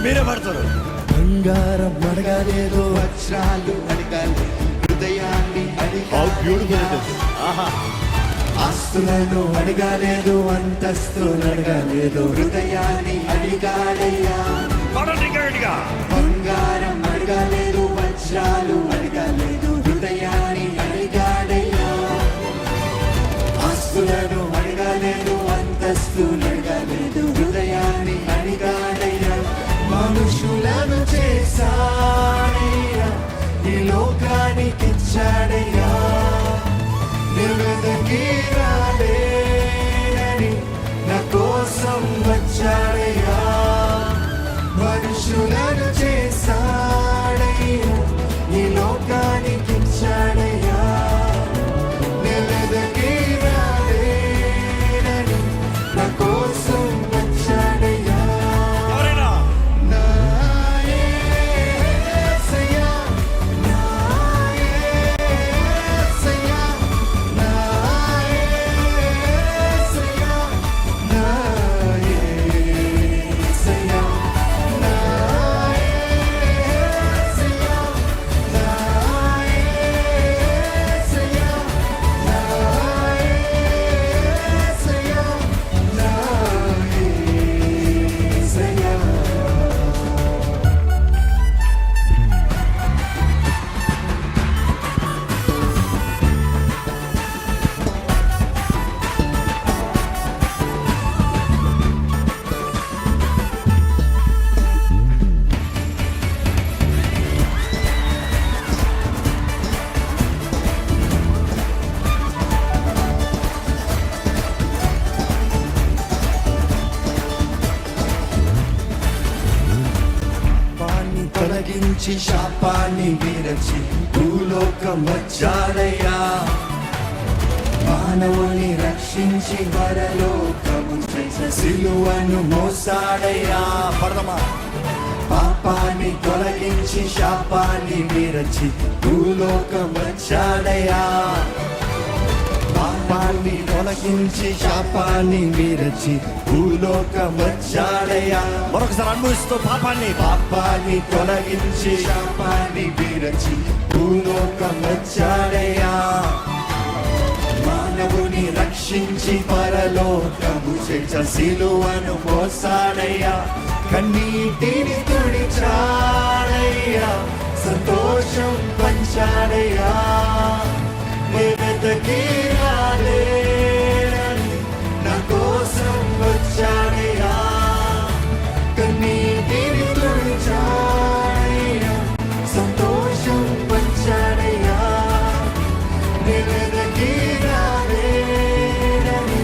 మీరే పడతారు. బంగారం అడగలేదు, వజ్రాలు అడగలేదు, హృదయాన్ని అడగలేదు, ఆస్తులను అడగలేదు, అంతస్తులు అడగలేదు, హృదయాన్ని అడిగాడయ్యా. బంగారం అడగలేదు, వజ్రాలు అడగలేదు, హృదయాన్ని అడిగాడయ్యా. ఆస్తులను అడగలేదు, అంతస్తులు అడగలేదు, హృదయాన్ని అడిగాడయ్యా. మనుషులను చేశాడయ్యా, ఈ లోకానికి ఇచ్చాడయ్యా. నిలదకి రాలేనని నా కోసం వచ్చాడయ్యా. మనుషులను చేశాడయ్యా, ఈ లోకానికి ఇచ్చాడయ్యా. నిలదకి రాలేనని నా కోసం వచ్చాడయ్యా. నా యేసయ్యా, నా యేసయ్యా, నా యేసయ్యా, నా యేసయ్యా, నా యేసయ్యా, నా యేసయ్యా, నా యేసయ్యా, నా యేసయ్యా. పాపాన్ని తొలగించి శాపాన్ని విరచి భూలోకం వచ్చాడయ్యా. మానవుని రక్షించి పరలోకము చేసే సిలువను మోసాడయ్యా. పడదమా. పాపాన్ని తొలగించి శాపాన్ని విరచి భూలోకం వచ్చాడయ్యా. పాపాన్ని తొలగించి శాపాన్ని విరచి భూలోకం వచ్చాడయ్యా. మరొకసారి అనుభవిస్తూ పాపాన్ని తొలగించి శాపాన్ని విరచి భూలోకం వచ్చాడయ్యా. మానవుని రక్షించి పరలోకము చేసే సిలువను మోసాడయ్యా. కన్నీటిని తుడిచాడయ్యా, సంతోషం పంచాడయ్యా. వెతకి రాలేనని నా కోసం వచ్చాడయ్యా. కన్నీటిని తుడిచాడయ్యా, సంతోషం పంచాడయ్యా. వెతకి రాలేనని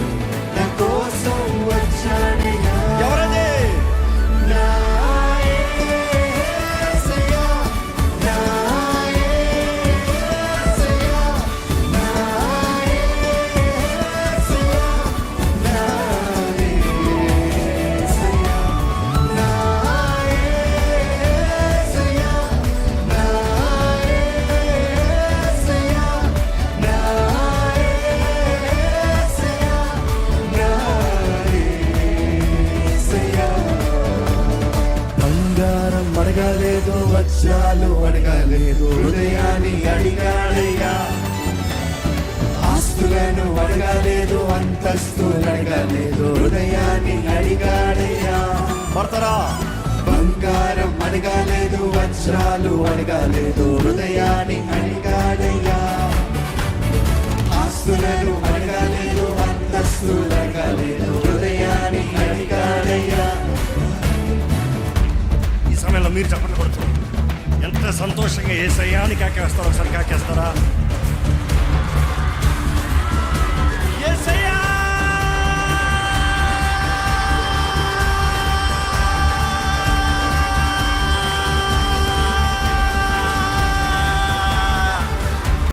నా కోసం వచ్చాడయ్యా. ఎవరది? నా యేసయ్యా, నా యేసయ్యా, నా యేసయ్యా, నా యేసయ్యా, నా యేసయ్యా, నా యేసయ్యా, నా యేసయ్యా, నా యేసయ్యా. బంగారం అడగలేదు, వజ్రాలు అడగలేదు, హృదయాన్ని అడిగాడయ్యా. ఆస్తులను అడగలేదు, అంతస్తులు అడగలేదు, హృదయాన్ని అడిగాడయ్యా. పడతారా? బంగారం అడగలేదు, వజ్రాలు అడగలేదు, హృదయాన్ని అడిగాడయ్యా. ఆస్తులను అడగలేదు, అంతస్తులు అడగలేదు, హృదయాన్ని అడిగాడయ్యా. ఈ సమయంలో మీరు చెప్పండి కొడుతూ ఎంత సంతోషంగా యేసయ్యా అని కాకేస్తారో ఒకసారి కాకేస్తారా?